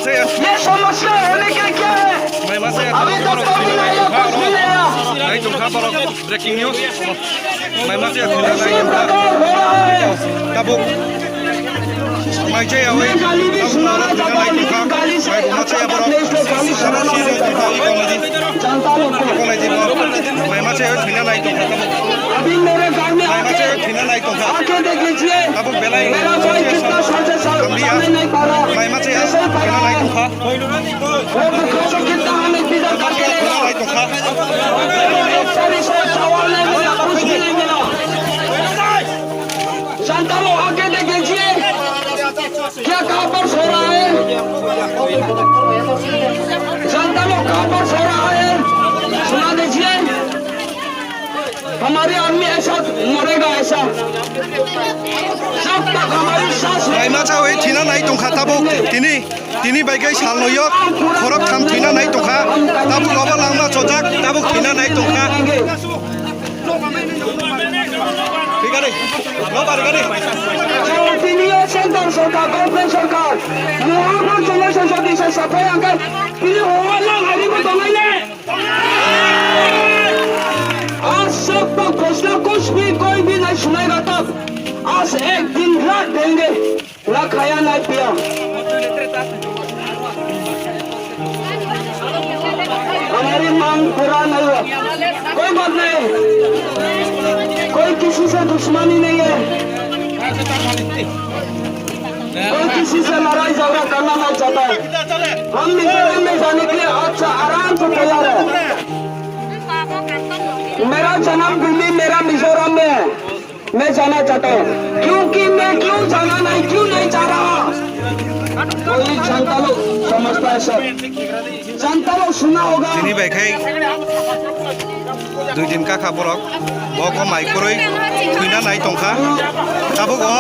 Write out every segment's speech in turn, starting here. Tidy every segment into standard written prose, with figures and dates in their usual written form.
ये समस्या होने के क्या है? अभी तक तो नहीं है, कुछ भी नहीं है। ब्रेकिंग न्यूज इसी प्रकार हो रहा है। मैं गाली भी सुनाना चाहता हूँ, लेकिन गाली से अच्छा अपने इसलिए गाली सुनाना नहीं चाहता। जनता लोग को अभी मेरे घर में आके देख लीजिए, मेरा भाई कितना साल से सामने नहीं पा रहा, ऐसे ही पा रहा है। वो भूखों को कितना हमें इंतजार करके रहेगा। सभी से सवाल नहीं मिला, कुछ भी नहीं मिला। जनता लोग आके देख लीजिए, क्या कहाँ पर सो रहा है? जनता लोग कहाँ पर सो रहा है? सुना दीजिए, हमारे आदमी ऐसा मरेगा, ऐसा जब तक हमारी सांस Tini bagai salnoyok khorok tham thina nai tongkha tabu loba langma chojak tabu thina nai tongkha Bigari lo barigari Pilihan sentar सरकार गवर्नमेंट सरकार मुहावर चले संसदी से सफाई अंकल पिली होगा लोग हरी को दंगले आज सब तक घोषणा कुछ भी कोई भी नहीं सुनेगा तब आज एक दिन रात देंगे ना खाया ना पिया हमारी मांग पूरा नहीं हुआ कोई बात नहीं कोई किसी से दुश्मनी नहीं है कोई किसी से लड़ाई झगड़ा करना नहीं चाहता है हम मिजोरम में जाने के लिए अच्छा आराम से तैयार है मेरा जन्म दिल्ली मेरा मिजोरम में है मैं जाना चाहता हूँ क्योंकि मैं क्यों नहीं चाह रहा कोई जनता लोग समझता है सब जनता लोग सुना होगा Tini bagai 2 दिन का खाबरक बको माइक्रoi थुइना नाइ तंखा ताबो गो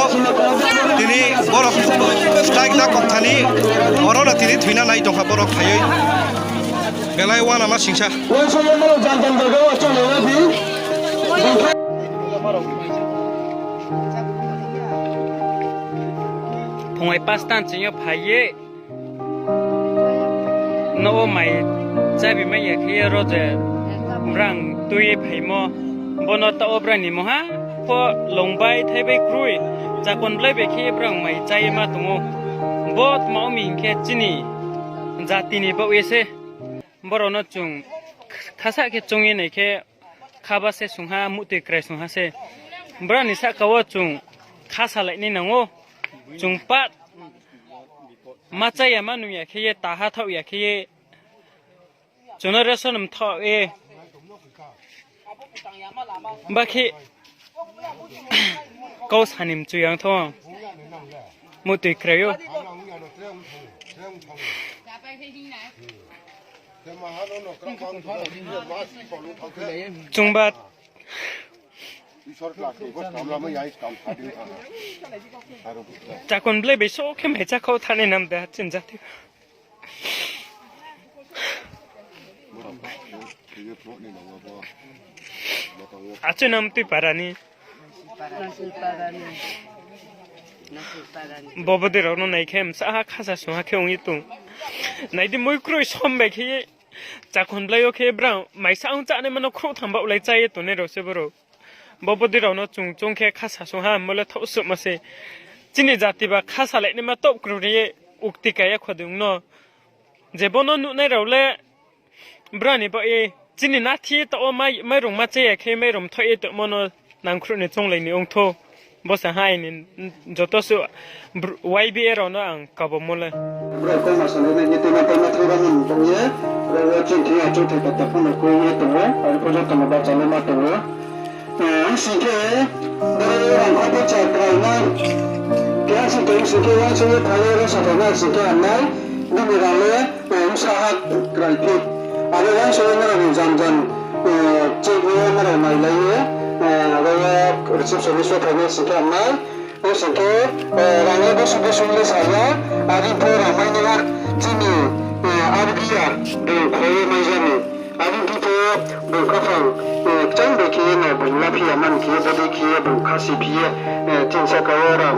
तिनी बरक स्ट्राइक दा कथानि अरना तिनी थुइना नाइ तंखा बरक थायै बेलाय वाना मा सिंसा फंगाय पास्तान चियो फाये नो माइ जाबि माइ याखिया रोजे ब्रां तुये फाइमो बनो त ओब्रानि मोहा फ लंबाय थाइबाय क्रुइ जाकोन ब्लाय बेखि ब्रां माइ जाय मा दङो बत माउमि हिंखे चिनि जातिनि बावेसे बरनो चुं खासा के चुंगे नैखे खाबासे सुंहा मुते क्राय सुंहासे ब्रानि साकाव चुं खासा लाइनि नङो चुंपात माचाया मानु याखे ताहा थाव याखे जनरेशन थाव ए बाखि कौ सानिम चुयां थ मुते क्रायो चुंबात जाकोन ब्ले बेसो के मेचा खौ थाने नाम दे चिन जाति आचे नाम ति पारानी बबदे रनो नाइखेम सा खासा सुहा खेउंगी तु नाइदि मोइक्रोइ सम बेखि जाकोन ब्लायो के ब्रा माइसाउ जाने मनो ख्रो थांबा उलाय चाये तने रसे बरो बबदे रनो चुं चुंखे खासा सुहा मले थौसु मसे चिनि जाति बा खासा लाइने मा टप क्रुरिये उक्ति काया खदुं न जेबनो नुनाय रावले ब्रानि बा ए चिनि नाथि त ओ माइ रंग मा चेया खे माइ रम थये त मनो नांख्रुने चंलाइनि अंगथो बसा हाइनि जतसु वाइबी एरनो आं काबो मोले ब्रेको मासने नि तेना तेना थ्रोबानि तंगे रे चिन्थिया चोथे पत्ता फनो कोये तंगे आरो प्रोजेक्ट मा बाचाले मा तंगे सिके दरे रंगखौ चाक्राइना क्या सिके सिके वासे थाले साथना सिके अन्नाय दिमिराले साहा क्राइति आरो वासे नरा जानजान चेगो नरा नाइलायो आरो रिसेप्शनिस्ट थाने सिके अन्नाय सिके रांगे बसुले साया आरि फोरा माइना जिनि आरबिया दे खोये माइजानि आरि फोरा बुखाफां चंग देखिए ना बुला फिया मन किए बदे किए बुखासी फिए तिनसा कवरम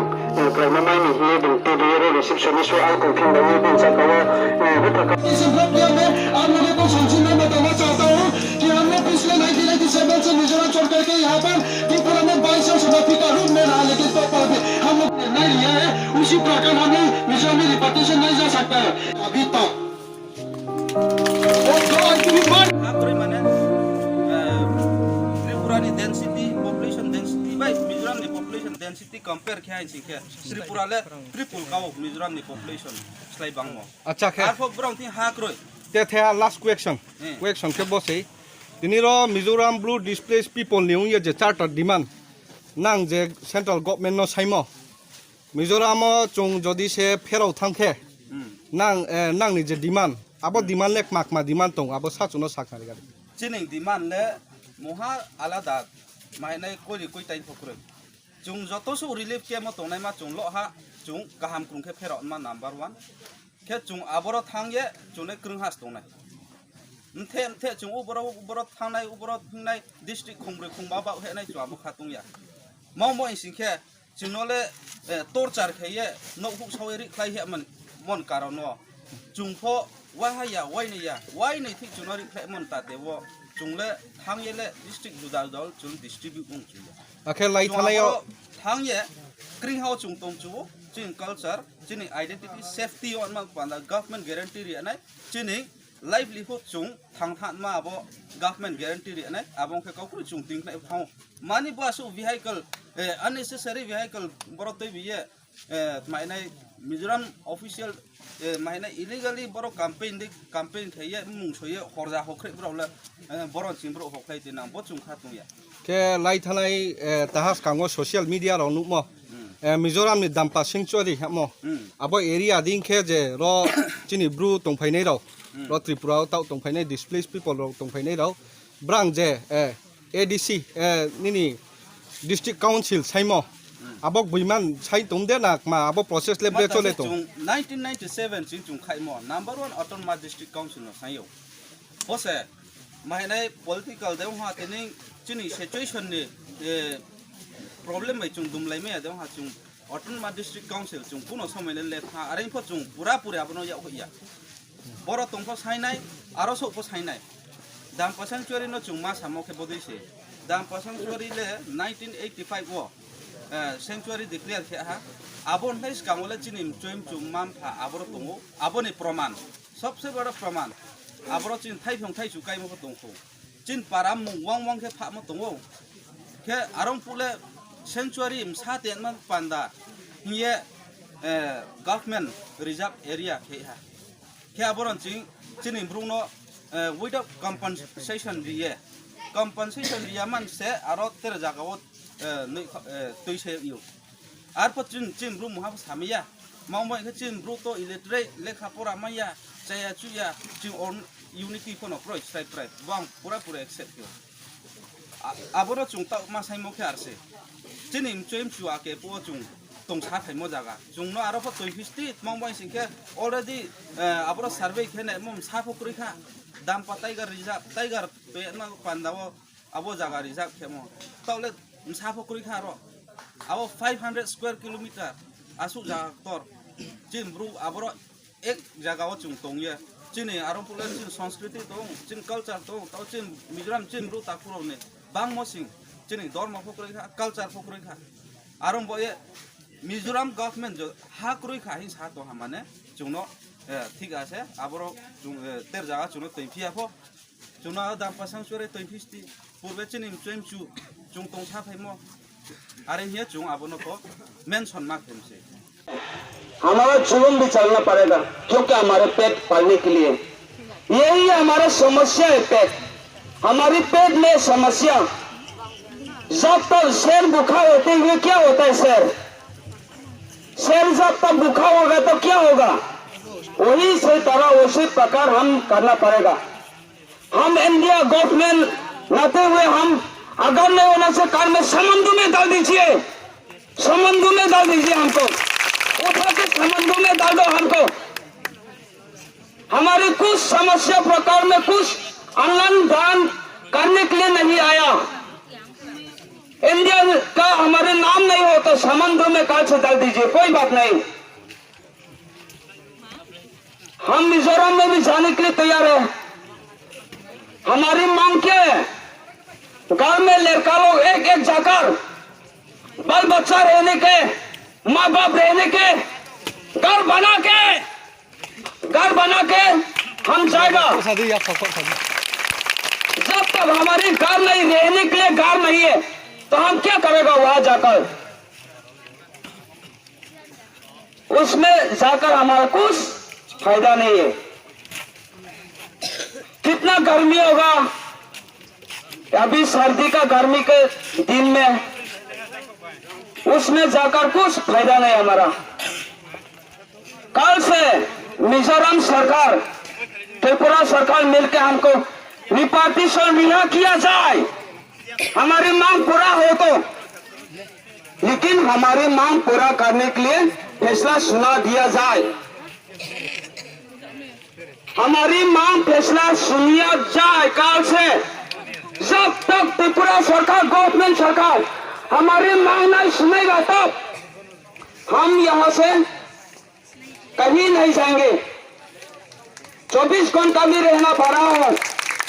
प्राइम माइनी हिए बुते बेरे रिसेप्शनिस्ट आल को फिर नहीं तिनसा कवर इस प्रक्रिया में आप लोगों को संक्षिप्त में बताना चाहता हूँ कि हमने पिछले 1997 से मिजोरम छोड़ करके यहाँ पर त्रिपुरा में 22 सभापति का रूप में रहा, लेकिन तो हम लोग निर्णय लिया है उसी प्रकार हमें मिजोरम में रिपार्टीशन नहीं जा सकता है अभी तक। Tripura density population density bye Mizoram ने पॉपुलेशन डेंसिटी कंपेयर किया है ठीक है त्रिपुरा ले ट्रिपल का मिजोरम ने पॉपुलेशन स्लाई बांगमो अच्छा खे आर फॉर ब्राउन थी हाक्रोय ते थे लास्ट क्वेश्चन के बसे दिनी रो मिजोरम ब्लू डिस्प्लेस पीपल न्यू ये जे चार्टर डिमांड नांग जे सेंट्रल गवर्नमेंट नो साइमो मिजोरम चोंग जदि से फेराव थांखे नांग नि जे डिमांड आबो डिमांड लेक माक मा डिमांड तों आबो साचुनो साखारि गारि चिनिंग डिमांड ले मोहा आलादा मायने कोई कोई टाइम फकरे जों जतो सो रिलीफ के म तोनाय मा जों ल हा जों गाहाम खुंखे फेराव मा नंबर 1 के जों आबरो थांगे जोने क्रंहास तोनाय नथे जों उबरो थांनाय उबरो थांनाय डिस्ट्रिक्ट खुंब्रै खुंबा बा हेनाय जोआबो खातुंया मौ इसिंखे जोंनले टर्चार खैये नखु सावरि खाय मन कारण जोंफो वाहाया वाइनै थिक जोंनो रिख्लाय मन तादेवो जोंले थांयेले डिस्ट्रिक्ट जुदा दल जों डिस्ट्रिब्यूट बुं जों आखे लाई थानायाव थांये ग्रीन हाउस जों तंचु जों कल्चर जोंनि आइडेंटिटी सेफ्टी अन मा पाना गवर्नमेंट गारंटी रिनाय जोंनि लाइवलीहुड जों थांथान मा आबो गवर्नमेंट गारंटी रिनाय आबो के काउकुर जों दिंनाय फाव मानि बासु vehicle unnecessary vehicle बरतै बिये मायने मिजोरम ऑफिशियल मायने इलीगली बरो कैंपेन थैये मुंसोये हरजा हख्रे ब्रावले बरन सिंब्रो हख्लाय दिनां बचुं खातुया के लाई थानाय ताहास कांगो सोशल मीडिया रो नुमो मिजोरम नि दाम्पा सेंक्चुरी हमो आबो एरिया दिंखे जे रो चिनि ब्रु तंफायनाय रो रो त्रिपुरा ताव तंफायनाय डिस्प्लेस पीपल रो तंफायनाय रो ब्रां जे एडीसी निनि डिस्ट्रिक्ट काउंसिल साइमो abok buiman sai tum de nak ma abo process le bre chole to 1997 sing chung khaimo number 1 autonomous district council no sayo bose mahine political de ha teni chini situation ni problem mai chung dum lai me de ha chung autonomous district council chung kuno samai le tha arein pho chung pura abono ya hoya boro tongpho sainai aro so pho sainai dam sanctuary no chung ma samo ke bodise dam sanctuary le 1985 wo sanctuary declare ke ha abon hais kamole chinim choim chumam pha aboro tongo aboni प्रमाण सबसे बड़ा प्रमाण aboro chin thaifong thai chukai mo tongko chin param mung wang ke pha mo tongo ke arong pule sanctuary msa ten man panda hiye government reserve area ke ha ke aboron chinim bruno without compensation diye man se aro ter jagawo tôi sẽ yêu, ar phát triển bru muhab samia, mong mọi cái triển bru to illiterate lekha pora maya, saya cuya triển on unity pun approach straight right, bang pura accept yo. Aboro chung tak masai mokhe arse, triển cuem cua ke po chung tong sát hay mo jaga, chung no aro phát tôi history mong mọi singke already aboro survey kene mom sát pokri kha, dam patai gar reserve, tiger pe na pandawo abo jaga reserve kemo, tau le Msafo kuri kharo, abo 500 square kilometer, asu jator, chin bru aboro ek jagawo chung tongye, chini arom pulen chin sanskriti tong, chin culture tong, tau chin mizoram chin bru takuro ne, bang mosing, chini dorma pokuri kha, culture pokuri kha, arom boye mizoram government jo ha kuri kha hi sa to hamane, chungno thik ase, aboro chung ter jaga chungno toipia pho, chungno dam pasang sure toipisti, purbe chini choim chu chung tong sa phai mo अरे ये chung abono को mention mark हमसे हमारा जीवन भी चलना पड़ेगा क्योंकि हमारे पेट पालने के लिए यही हमारा समस्या है पेट हमारी पेट में समस्या जब तक शेर भूखा होते हुए क्या होता है शेर जब तक भूखा होगा तो क्या होगा वही से तरह उसी प्रकार हम करना पड़ेगा हम इंडिया गवर्नमेंट लाते हुए हम अगर नहीं होना से कार में समुद्र में डाल दीजिए हमको उठा के समुद्र में डाल दो हमको हमारी कुछ समस्या प्रकार में कुछ अनलन दान करने के लिए नहीं आया। इंडिया का हमारे नाम नहीं हो तो समंदर में काल से डाल दीजिए, कोई बात नहीं। हम मिजोरम में भी जाने के लिए तैयार है। हमारी मांग क्या है? गांव में लड़का लोग एक एक जाकर बाल बच्चा रहने के, माँ बाप रहने के, घर बना के हम जाएगा। जब तक हमारी घर नहीं, रहने के लिए घर नहीं है तो हम क्या करेगा वहां जाकर? उसमें जाकर हमारा कुछ फायदा नहीं है। कितना गर्मी होगा अभी, सर्दी का गर्मी के दिन में, उसमें जाकर कुछ फायदा नहीं हमारा। कल से मिजोरम सरकार, त्रिपुरा सरकार मिलकर हमको रिपार्टीशन रिहा किया जाए, हमारी मांग पूरा हो तो। लेकिन हमारी मांग पूरा करने के लिए फैसला सुना दिया जाए। हमारी मांग फैसला सुनिया जाए। कल से जब तक त्रिपुरा सरकार, गवर्नमेंट सरकार हमारी मांग नहीं सुनेगा तब हम यहाँ से कहीं नहीं जाएंगे। 24 घंटा भी रहना पड़ा हो,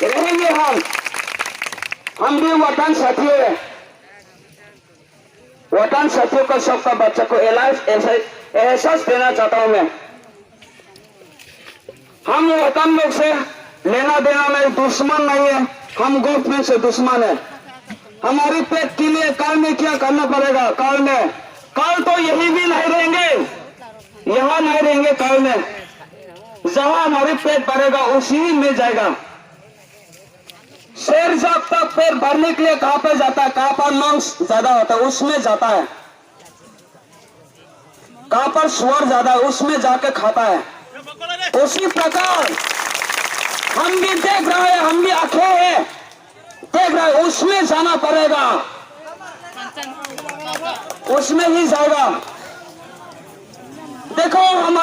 रहेंगे हम भी वतन साथियों है। वतन साथियों का सबका बच्चा को एहसास देना चाहता हूं मैं। हम वतन लोग से लेना देना में दुश्मन नहीं है, हम गवर्नमेंट से दुश्मन है। हमारी पेट के लिए कल में क्या करना पड़ेगा? कल तो यही भी नहीं रहेंगे, यहाँ नहीं रहेंगे। कल में जहाँ हमारी पेट भरेगा उसी में जाएगा। शेर जब तक पेट भरने के लिए कहाँ पे जाता है, कहाँ पर मांस ज्यादा होता है उसमें जाता है, कहाँ पर सुअर ज्यादा है उसमें जाके खाता है। उसी प्रकार हम भी देख रहे हैं, हम भी आंखें हैं, देख रहे हैं, उसमें जाना पड़ेगा, उसमें ही जाएगा। देखो हम